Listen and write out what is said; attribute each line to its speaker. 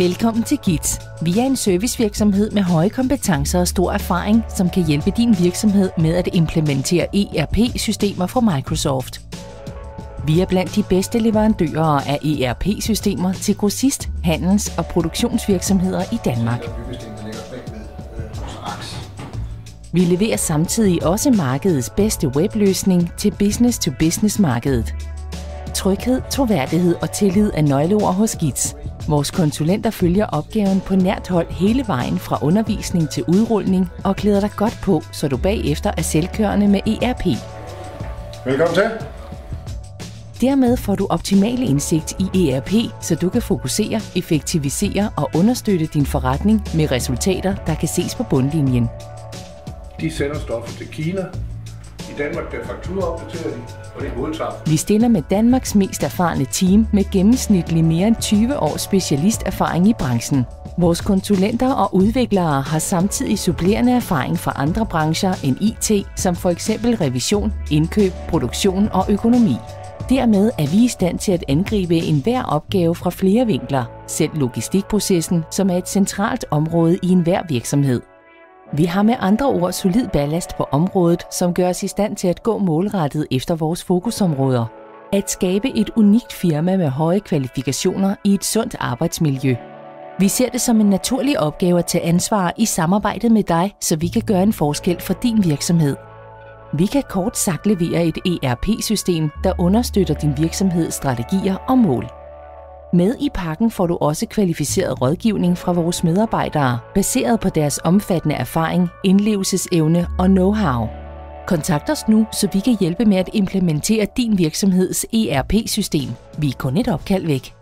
Speaker 1: Velkommen til GITS. Vi er en servicevirksomhed med høje kompetencer og stor erfaring, som kan hjælpe din virksomhed med at implementere ERP-systemer fra Microsoft. Vi er blandt de bedste leverandører af ERP-systemer til grossist-, handels- og produktionsvirksomheder i Danmark. Vi leverer samtidig også markedets bedste webløsning til business-to-business-markedet. Tryghed, troværdighed og tillid er nøgleord hos GITS. Vores konsulenter følger opgaven på nært hold hele vejen fra undervisning til udrulning og klæder dig godt på, så du bagefter er selvkørende med ERP.
Speaker 2: Velkommen til.
Speaker 1: Dermed får du optimal indsigt i ERP, så du kan fokusere, effektivisere og understøtte din forretning med resultater, der kan ses på bundlinjen.
Speaker 2: De sender stoffet til Kina. I Danmark der fakturaopdaterer de, og det modtager.
Speaker 1: Vi stiller med Danmarks mest erfarne team med gennemsnitlig mere end 20 års specialisterfaring i branchen. Vores konsulenter og udviklere har samtidig supplerende erfaring fra andre brancher end IT, som for eksempel revision, indkøb, produktion og økonomi. Dermed er vi i stand til at angribe enhver opgave fra flere vinkler, selv logistikprocessen, som er et centralt område i enhver virksomhed. Vi har med andre ord solid ballast på området, som gør os i stand til at gå målrettet efter vores fokusområder. At skabe et unikt firma med høje kvalifikationer i et sundt arbejdsmiljø. Vi ser det som en naturlig opgave at tage ansvar i samarbejdet med dig, så vi kan gøre en forskel for din virksomhed. Vi kan kort sagt levere et ERP-system, der understøtter din virksomheds strategier og mål. Med i pakken får du også kvalificeret rådgivning fra vores medarbejdere, baseret på deres omfattende erfaring, indlevelsesevne og know-how. Kontakt os nu, så vi kan hjælpe med at implementere din virksomheds ERP-system. Vi er kun et opkald væk.